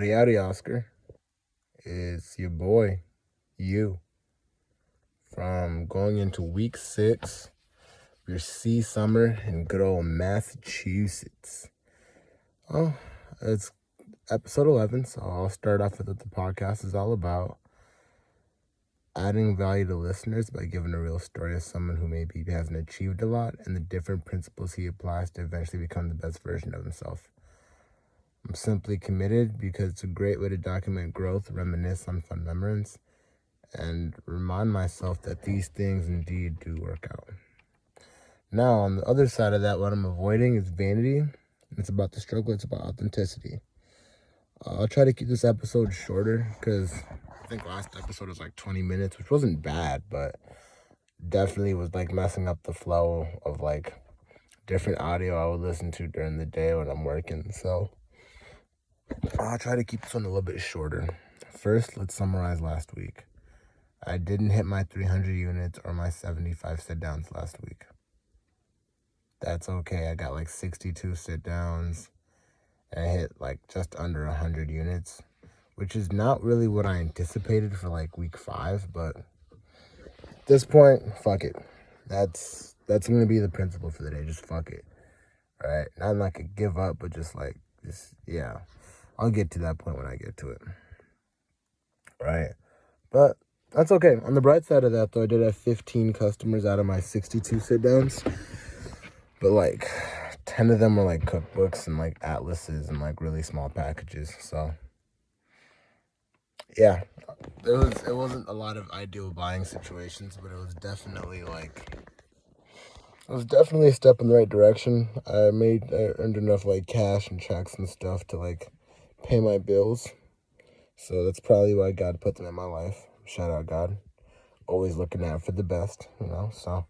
Howdy, howdy, Oscar. It's your boy, you, from going into week 6 of your sea summer in good old Massachusetts. Oh, it's episode 11, so I'll start off with what the podcast is all about. Adding value to listeners by giving a real story of someone who maybe hasn't achieved a lot and the different principles he applies to eventually become the best version of himself. I'm simply committed because it's a great way to document growth, reminisce on fun memories, and remind myself that these things indeed do work out. Now, on the other side of that, what I'm avoiding is vanity. It's about the struggle. It's about authenticity. I'll try to keep this episode shorter because I think last episode was like 20 minutes, which wasn't bad, but definitely was like messing up the flow of like different audio I would listen to during the day when I'm working. So I'll try to keep this one a little bit shorter. First, let's summarize last week. I didn't hit my 300 units or my 75 sit-downs last week. That's okay. I got like 62 sit-downs and I hit like just under 100 units, which is not really what I anticipated for like week 5, but at this point, fuck it. That's going to be the principle for the day. Just fuck it. All right? Not like a give up, but just yeah. I'll get to that point when I get to it. Right? But that's okay. On the bright side of that, though, I did have 15 customers out of my 62 sit-downs. But, like, 10 of them were, like, cookbooks and, like, atlases and, like, really small packages. So, yeah. It wasn't a lot of ideal buying situations, but it was definitely, a step in the right direction. I earned enough, like, cash and checks and stuff to, like, pay my bills. So that's probably why God put them in my life. Shout out God. Always looking out for the best, so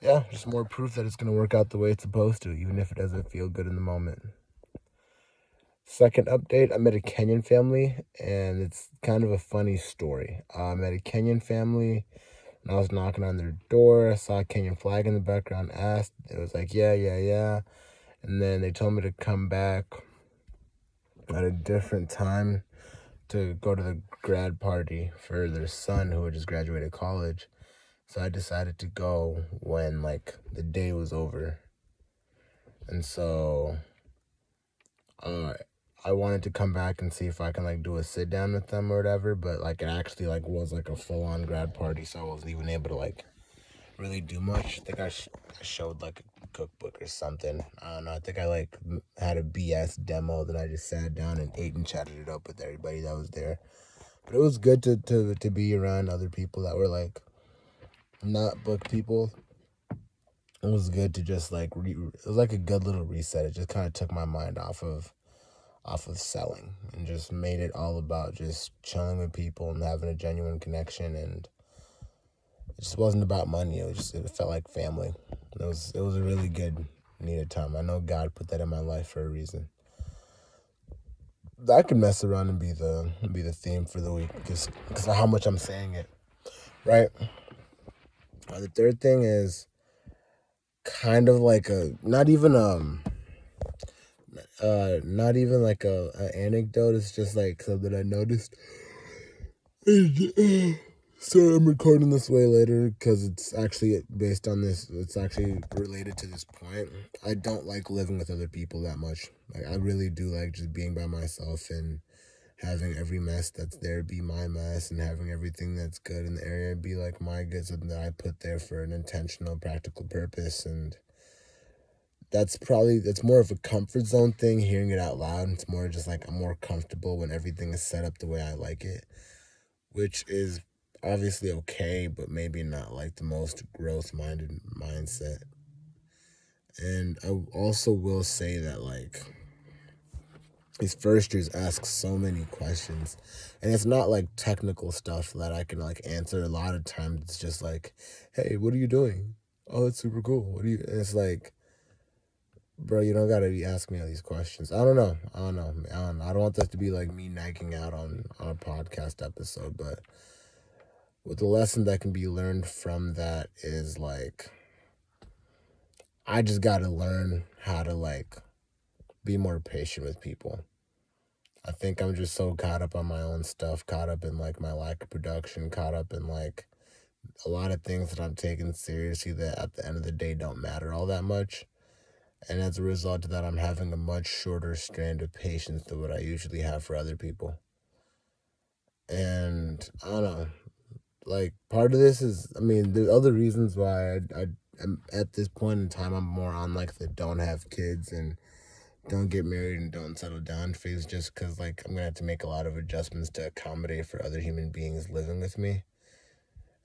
yeah, just more proof that it's going to work out the way it's supposed to, even if it doesn't feel good in the moment. Second update, I met a Kenyan family, and it's kind of a funny story. I met a Kenyan family, and I was knocking on their door. I saw a Kenyan flag in the background, asked. It was like, yeah. And then they told me to come back at a different time to go to the grad party for their son who had just graduated college. So I decided to go when, like, the day was over. And so I wanted to come back and see if I can, like, do a sit-down with them or whatever. But, like, it actually, like, was, like, a full-on grad party. So I wasn't even able to, like, really do much. I think I showed, like, a cookbook or something. I don't know. I think I, like, had a BS demo. Then I just sat down and ate and chatted it up with everybody that was there. But it was good to be around other people that were, like, not book people. It was good to just like it was like a good little reset. It just kind of took my mind off of selling and just made it all about just chilling with people and having a genuine connection. And it just wasn't about money. It felt like family. It was a really good, needed time. I know God put that in my life for a reason. That could mess around and be the theme for the week because of how much I'm saying it, right? The third thing is kind of like not even like a anecdote. It's just like something I noticed. So I'm recording this way later because it's actually based on this. It's actually related to this point. I don't like living with other people that much. Like, I really do like just being by myself and having every mess that's there be my mess, and having everything that's good in the area be like my good, something that I put there for an intentional, practical purpose. And that's more of a comfort zone thing, hearing it out loud. It's more just like I'm more comfortable when everything is set up the way I like it, which is obviously okay, but maybe not like the most growth-minded mindset. And I also will say that, like, these first years ask so many questions, and it's not like technical stuff that I can like answer. A lot of times it's just like, hey, what are you doing? Oh, that's super cool. What do you, and it's like, bro, you don't gotta be asking me all these questions. I don't know. I don't want that to be like me nagging out on a podcast episode, but what the lesson that can be learned from that is like, I just gotta learn how to like be more patient with people. I think I'm just so caught up on my own stuff, caught up in like my lack of production, caught up in like a lot of things that I'm taking seriously that at the end of the day don't matter all that much. And as a result of that, I'm having a much shorter strand of patience than what I usually have for other people. And I don't know, like part of this is, I mean, the other reasons why I am at this point in time, I'm more on like the don't have kids and don't get married and don't settle down phase, just because like I'm gonna have to make a lot of adjustments to accommodate for other human beings living with me.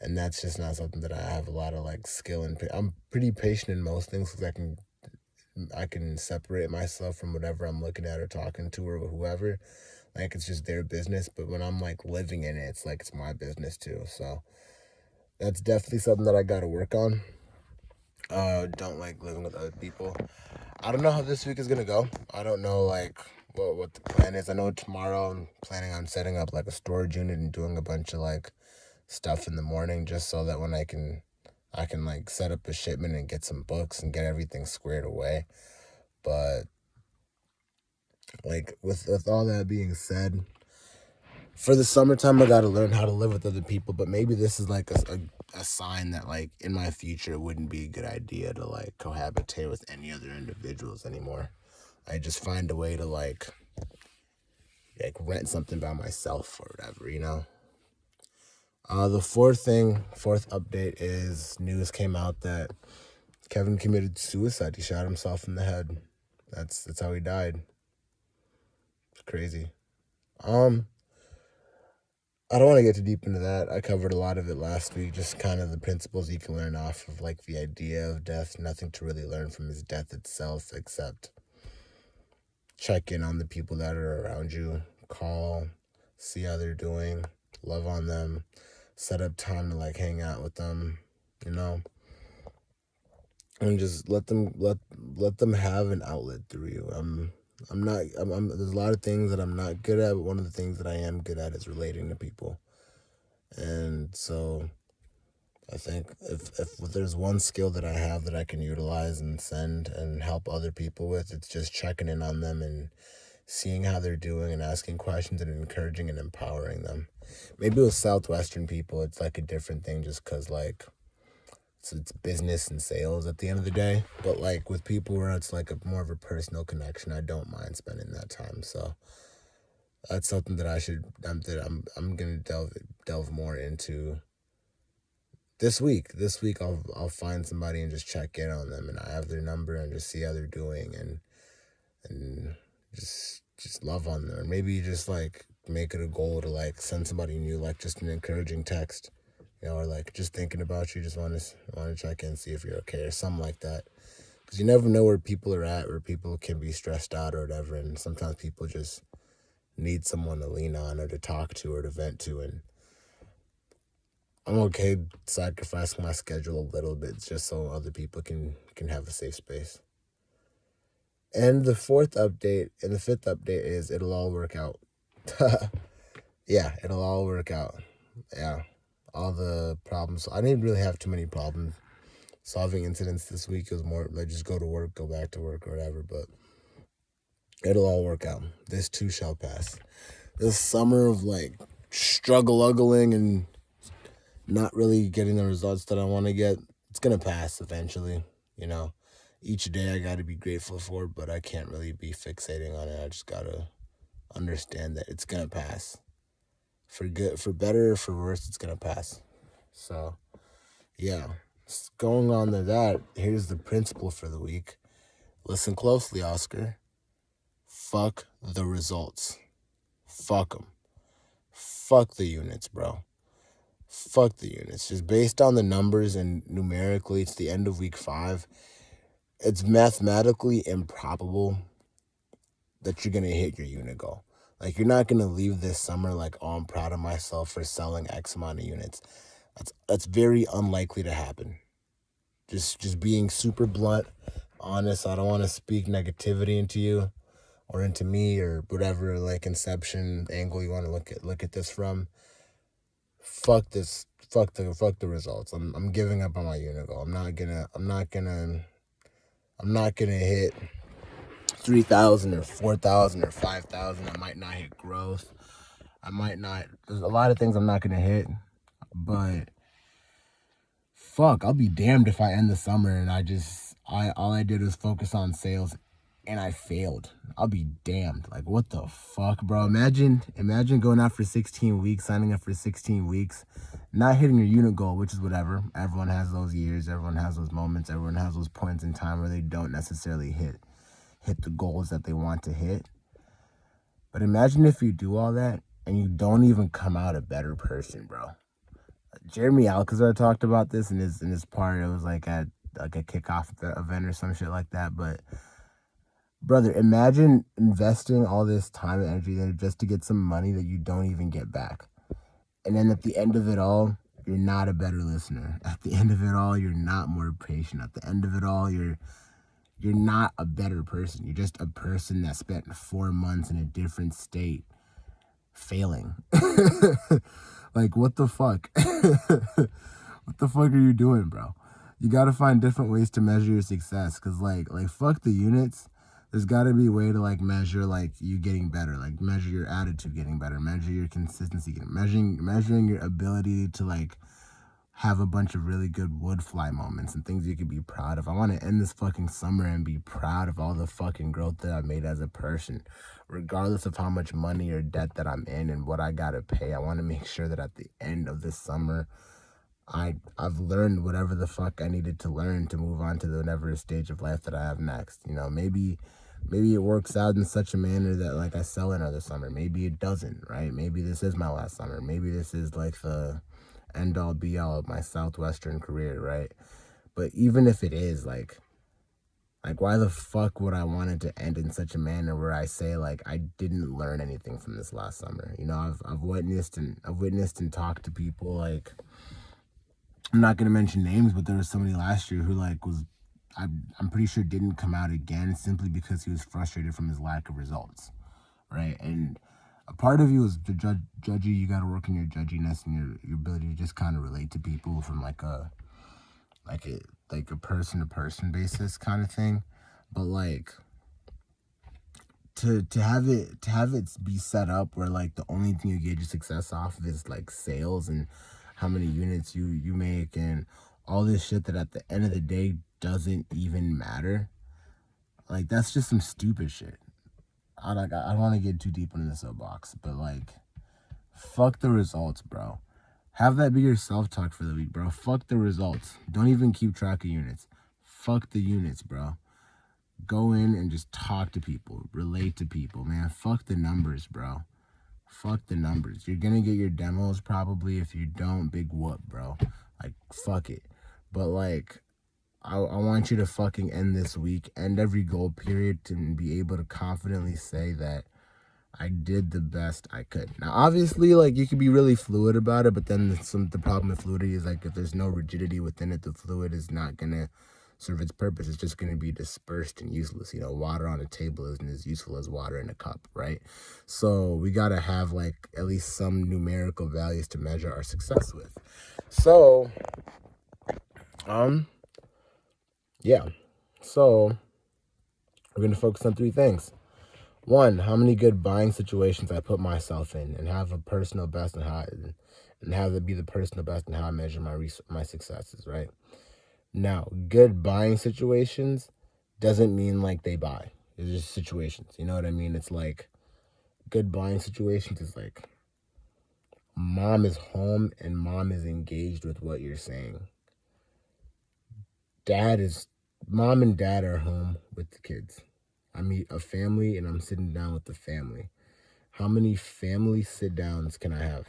And that's just not something that I have a lot of like skill in. I'm pretty patient in most things because I can separate myself from whatever I'm looking at or talking to or whoever. Like it's just their business. But when I'm like living in it, it's like it's my business too. So that's definitely something that I got to work on. Don't like living with other people. I don't know how this week is gonna go. I don't know like what the plan is. I know tomorrow I'm planning on setting up like a storage unit and doing a bunch of like stuff in the morning just so that when I can like set up a shipment and get some books and get everything squared away. But like with all that being said, for the summertime I gotta learn how to live with other people. But maybe this is like a sign that like in my future it wouldn't be a good idea to like cohabitate with any other individuals anymore. I just find a way to like rent something by myself or whatever, you know. The fourth update is news came out that Kevin committed suicide. He shot himself in the head. That's how he died. It's crazy. I don't want to get too deep into that. I covered a lot of it last week, just kind of the principles you can learn off of like the idea of death. Nothing to really learn from his death itself except check in on the people that are around you, call, see how they're doing, love on them, set up time to like hang out with them, you know, and just let them have an outlet through you. I'm not there's a lot of things that I'm not good at, but one of the things that I am good at is relating to people. And so I think if there's one skill that I have that I can utilize and send and help other people with, it's just checking in on them and seeing how they're doing and asking questions and encouraging and empowering them. Maybe with Southwestern people, it's like a different thing just because, like, it's business and sales at the end of the day. But, like, with people where it's like a more of a personal connection, I don't mind spending that time. So that's something that I'm going to delve more into this week. This week I'll find somebody and just check in on them, and I have their number and just see how they're doing and just love on them. Or maybe just like make it a goal to like send somebody new like just an encouraging text, you know, or like just thinking about you, just want to check in, see if you're okay or something like that. Because you never know where people are at, where people can be stressed out or whatever, and sometimes people just need someone to lean on or to talk to or to vent to. And I'm okay sacrificing my schedule a little bit just so other people can have a safe space. And the fifth update is it'll all work out. Yeah, it'll all work out. Yeah. All the problems. I didn't really have too many problem solving incidents this week. It was more like just go to work, go back to work or whatever, but it'll all work out. This too shall pass. This summer of like struggling and not really getting the results that I want to get, it's going to pass eventually, you know. Each day I got to be grateful for, but I can't really be fixating on it. I just got to understand that it's going to pass. For good, for better or for worse, it's going to pass. So, yeah. Going on to that, here's the principle for the week. Listen closely, Oscar. Fuck the results. Fuck them. Fuck the units, bro. Fuck the units. Just based on the numbers and numerically, it's the end of week 5. It's mathematically improbable that you're going to hit your unit goal. Like, you're not going to leave this summer like, oh, I'm proud of myself for selling X amount of units. That's very unlikely to happen. Just being super blunt, honest. I don't want to speak negativity into you or into me or whatever like inception angle you want to look at this from. Fuck this. Fuck the results. I'm giving up on my unit goal. I'm not gonna hit 3,000 or 4,000 or 5,000. I might not hit growth. There's a lot of things I'm not going to hit. But fuck, I'll be damned if I end the summer and all I did was focus on sales and I failed. I'll be damned. Like, what the fuck, bro? Imagine going out for 16 weeks, signing up for 16 weeks, not hitting your unit goal, which is whatever. Everyone has those years, everyone has those moments, everyone has those points in time where they don't necessarily hit the goals that they want to hit. But imagine if you do all that and you don't even come out a better person, bro. Jeremy Alcazar talked about this in his part. It was like at a kickoff event or some shit like that. But brother, imagine investing all this time and energy there just to get some money that you don't even get back. And then at the end of it all, you're not a better listener. At the end of it all, you're not more patient. At the end of it all, you're not a better person. You're just a person that spent 4 months in a different state failing. Like, what the fuck? What the fuck are you doing, bro? You gotta find different ways to measure your success. Cause like fuck the units. There's gotta be a way to like measure like you getting better, like measure your attitude getting better, measure your consistency, measuring your ability to like have a bunch of really good wood fly moments and things you could be proud of. I want to end this fucking summer and be proud of all the fucking growth that I've made as a person, regardless of how much money or debt that I'm in and what I gotta pay. I want to make sure that at the end of this summer, I've learned whatever the fuck I needed to learn to move on to the whatever stage of life that I have next. You know, maybe it works out in such a manner that like I sell another summer. Maybe it doesn't, right? Maybe this is my last summer. Maybe this is like the end all be all of my Southwestern career, right? But even if it is, like why the fuck would I want it to end in such a manner where I say like I didn't learn anything from this last summer? You know, I've witnessed and talked to people like, I'm not gonna mention names, but there was somebody last year who like I'm pretty sure didn't come out again simply because he was frustrated from his lack of results, right? And a part of you is to judge you. You got to work on your judginess and your ability to just kind of relate to people from like a person to person basis kind of thing. But like to have it be set up where like the only thing you gauge your success off of is like sales and how many units you make and all this shit that at the end of the day doesn't even matter. Like, that's just some stupid shit. I don't want to get too deep into the soapbox, but like, fuck the results, bro. Have that be your self-talk for the week, bro. Fuck the results. Don't even keep track of units. Fuck the units, bro. Go in and just talk to people. Relate to people, man. Fuck the numbers, bro. Fuck the numbers. You're gonna get your demos probably. If you don't, big whoop, bro. Like, fuck it. But like, I want you to fucking end this week, end every goal period, to be able to confidently say that I did the best I could. Now, obviously, like, you could be really fluid about it, but then the problem with fluidity is, like, if there's no rigidity within it, the fluid is not going to serve its purpose. It's just going to be dispersed and useless. You know, water on a table isn't as useful as water in a cup, right? So we got to have, like, at least some numerical values to measure our success with. So, yeah. So, we're going to focus on 3 things. 1, how many good buying situations I put myself in, and have a personal best in and have it be the personal best in how I measure my successes, right? Now, good buying situations doesn't mean like they buy. It's just situations. You know what I mean? It's like good buying situations is like mom is home and mom is engaged with what you're saying. Mom and dad are home with the kids. I meet a family and I'm sitting down with the family. How many family sit downs can I have?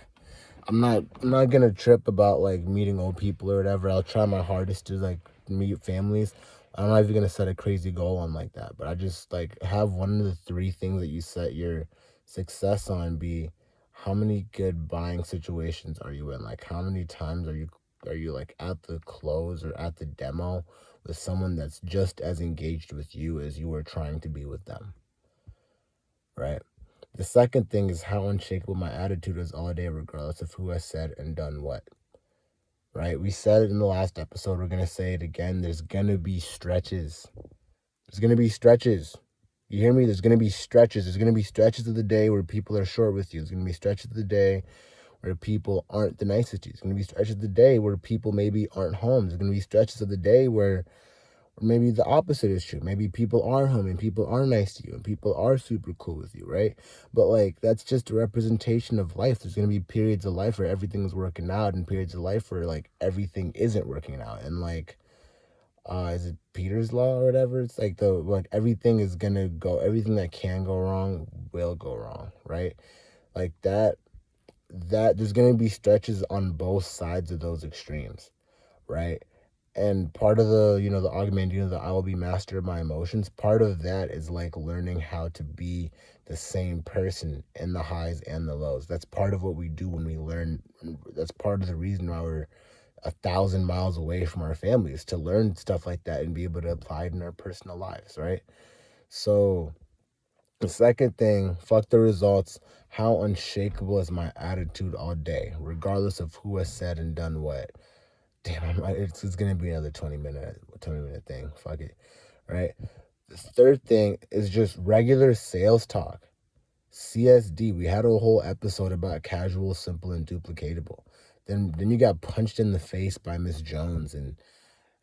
I'm not gonna trip about like meeting old people or whatever. I'll try my hardest to like meet families. I'm not even gonna set a crazy goal on like that, but I just like have one of the 3 things that you set your success on be how many good buying situations are you in? Like, how many times are you like at the close or at the demo with someone that's just as engaged with you as you were trying to be with them, right? The second thing is how unshakable my attitude is all day, regardless of who has said and done what, right? We said it in the last episode. We're going to say it again. There's going to be stretches. There's going to be stretches. You hear me? There's going to be stretches. There's going to be stretches of the day where people are short with you. There's going to be stretches of the day where people aren't the nicest to you. There's going to be stretches of the day where people maybe aren't home. There's going to be stretches of the day where maybe the opposite is true. Maybe people are home and people are nice to you and people are super cool with you, right? But like, that's just a representation of life. There's going to be periods of life where everything's working out and periods of life where like everything isn't working out. And like, is it Peter's law or whatever? It's like everything is gonna go, everything that can go wrong will go wrong, right? Like that there's gonna be stretches on both sides of those extremes, right? And part of the argument, the I will be master of my emotions, part of that is like learning how to be the same person in the highs and the lows. That's part of what we do when we learn. That's part of the reason why we're 1,000 miles away from our families, to learn stuff like that and be able to apply it in our personal lives, right? So the second thing, fuck the results. How unshakable is my attitude all day, regardless of who has said and done what? Damn, it's gonna be another 20-minute thing. Fuck it, right? The third thing is just regular sales talk. CSD. We had a whole episode about casual, simple, and duplicatable. Then you got punched in the face by Miss Jones, and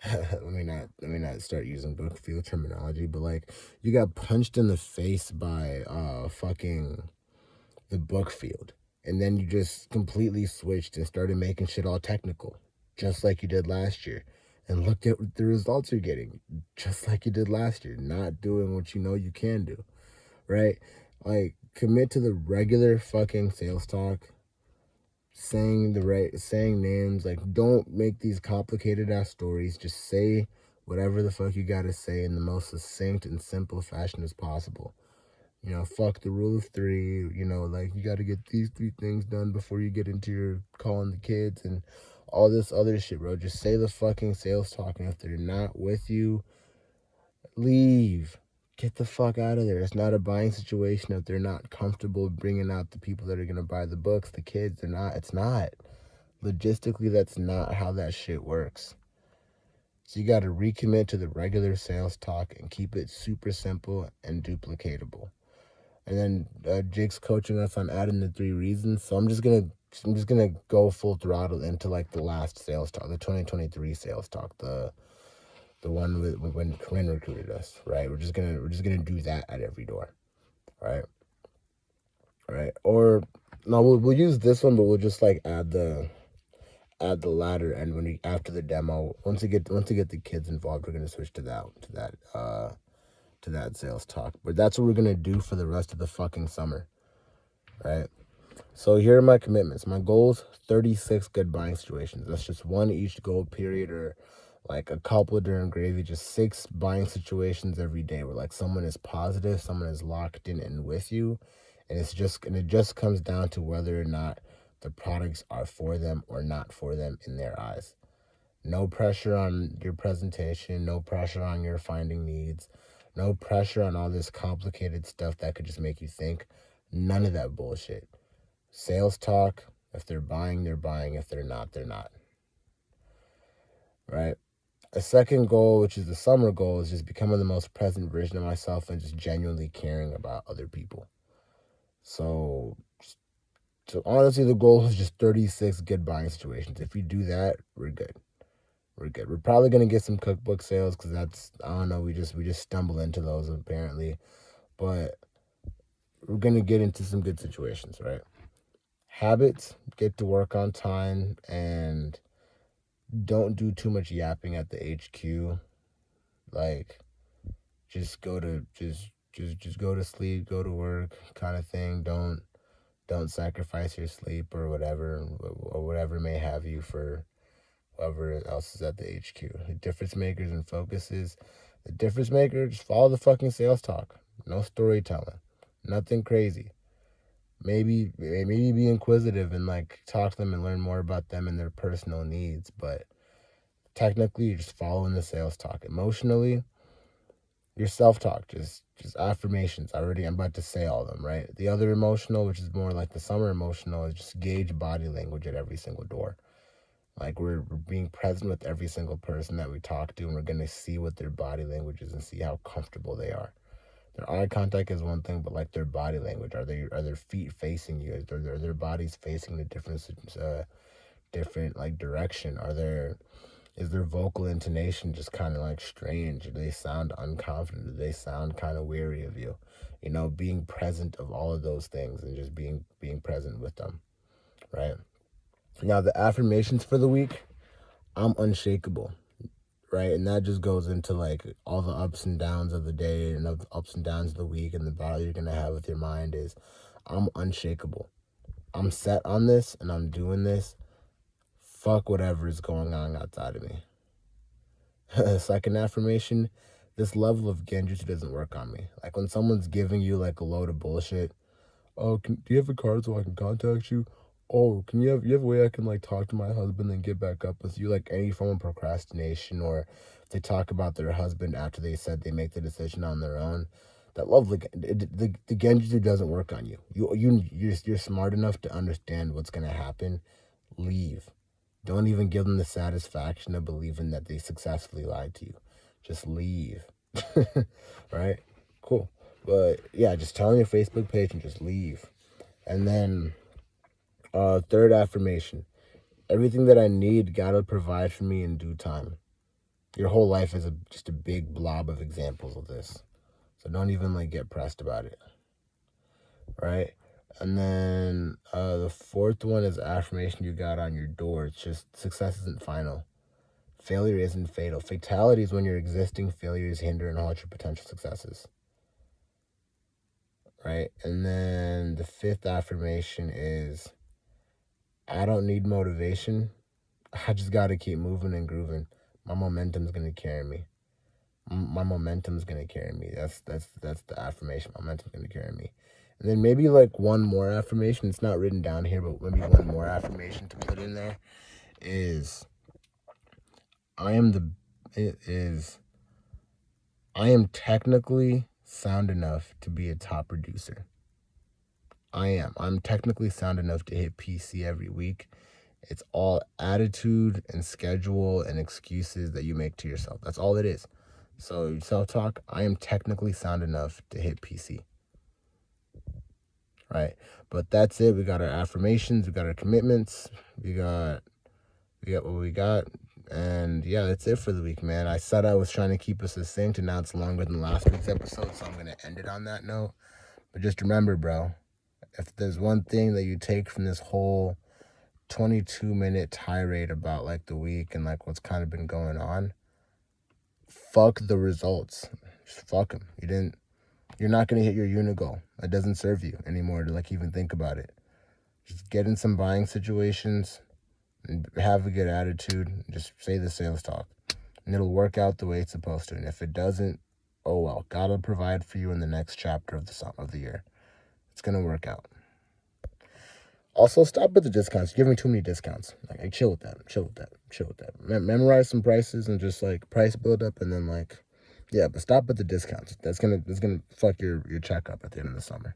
let me not start using book field terminology, but like, you got punched in the face by fucking the book field, and then you just completely switched and started making shit all technical, just like you did last year. And look at the results you're getting, just like you did last year, not doing what you know you can do, right? Like, commit to the regular fucking sales talk, saying names. Like, don't make these complicated ass stories. Just say whatever the fuck you gotta say in the most succinct and simple fashion as possible. Fuck the rule of three. Like, you gotta get these three things done before you get into your calling the kids and all this other shit, bro. Just say the fucking sales talk, and if they're not with you, leave. Get the fuck out of there. It's not a buying situation if they're not comfortable bringing out the people that are going to buy the books, the kids. They're not. It's not. Logistically, that's not how that shit works. So you got to recommit to the regular sales talk and keep it super simple and duplicatable. And then Jake's coaching us on adding the 3 reasons. So I'm just gonna go full throttle into like the last sales talk, the 2023 sales talk, the one when Corinne recruited us, right? We're just gonna do that at every door, right? Right? Or no, we'll use this one, but we'll just like add the latter, and after the demo, once we get the kids involved, we're gonna switch to that sales talk. But that's what we're gonna do for the rest of the fucking summer, right? So here are my commitments. My goals: 36 good buying situations. That's just one each goal period, or like a couple during gravy. Just 6 buying situations every day where like someone is positive, someone is locked in and with you, and it just comes down to whether or not the products are for them or not for them in their eyes. No pressure on your presentation, no pressure on your finding needs, no pressure on all this complicated stuff that could just make you think. None of that bullshit. Sales talk: if they're buying, they're buying. If they're not, they're not. Right? A second goal, which is the summer goal, is just becoming the most present version of myself and just genuinely caring about other people. So honestly, the goal is just 36 good buying situations. If we do that, we're good. We're good. We're probably gonna get some cookbook sales because that's, I don't know, we just stumble into those apparently, but we're gonna get into some good situations, right? Habits: get to work on time and don't do too much yapping at the HQ. Like, just go to just go to sleep, go to work, kind of thing. Don't sacrifice your sleep or whatever may have you for whoever else is at the HQ. The difference makers and focuses. The difference maker: just follow the fucking sales talk. No storytelling. Nothing crazy. Maybe be inquisitive and like talk to them and learn more about them and their personal needs, but technically you're just following the sales talk. Emotionally, your self-talk, just affirmations. I'm about to say all of them, right? The other emotional, which is more like the summer emotional, is just gauge body language at every single door. Like, we're being present with every single person that we talk to, and we're going to see what their body language is and see how comfortable they are. Their eye contact is one thing, but like their body language, are their feet facing you? Are their bodies facing the different like direction? Is their vocal intonation just kind of like strange? Do they sound unconfident? Do they sound kind of weary of you? You know, being present of all of those things and just being present with them, right? Now the affirmations for the week, I'm unshakable, right? And that just goes into like all the ups and downs of the day and the ups and downs of the week, and the battle you're gonna have with your mind is, I'm unshakable. I'm set on this and I'm doing this. Fuck whatever is going on outside of me. Second affirmation, this level of genjutsu doesn't work on me. Like when someone's giving you like a load of bullshit. Oh, do you have a card so I can contact you? Oh, you have a way I can like talk to my husband and get back up with you? Like any form of procrastination, or they talk about their husband after they said they make the decision on their own. That love, like the genjutsu doesn't work on you. You're smart enough to understand what's gonna happen. Leave. Don't even give them the satisfaction of believing that they successfully lied to you. Just leave. Right? Cool. But yeah, just tell them your Facebook page and just leave. And then third affirmation. Everything that I need, God will provide for me in due time. Your whole life is just a big blob of examples of this. So don't even like get pressed about it. Right? And then the fourth one is affirmation you got on your door. It's just success isn't final. Failure isn't fatal. Fatality is when your existing failures hinder and halt your potential successes. Right? And then the fifth affirmation is, I don't need motivation. I just got to keep moving and grooving. My momentum's going to carry me. My momentum's going to carry me. That's the affirmation. My momentum's going to carry me. And then maybe like one more affirmation. It's not written down here, but maybe one more affirmation to put in there is, I am technically sound enough to be a top producer. I'm technically sound enough to hit PC every week. It's all attitude and schedule and excuses that you make to yourself. That's all it is. So self-talk, I am technically sound enough to hit PC. Right? But that's it. We got our affirmations, we got our commitments, we got what we got. And yeah, that's it for the week, man. I said I was trying to keep us succinct, and now it's longer than last week's episode, so I'm going to end it on that note. But just remember, bro, if there's one thing that you take from this whole 22-minute tirade about like the week and like what's kind of been going on, fuck the results. Just fuck them. You're not going to hit your unit goal. That doesn't serve you anymore to like even think about it. Just get in some buying situations and have a good attitude. Just say the sales talk, and it'll work out the way it's supposed to. And if it doesn't, oh well. God will provide for you in the next chapter of the year. It's gonna work out. Also, stop with the discounts. You're giving too many discounts. Like, chill with that. Chill with that. Memorize some prices and just like price build up, and then like, yeah. But stop with the discounts. That's gonna fuck your checkup at the end of the summer.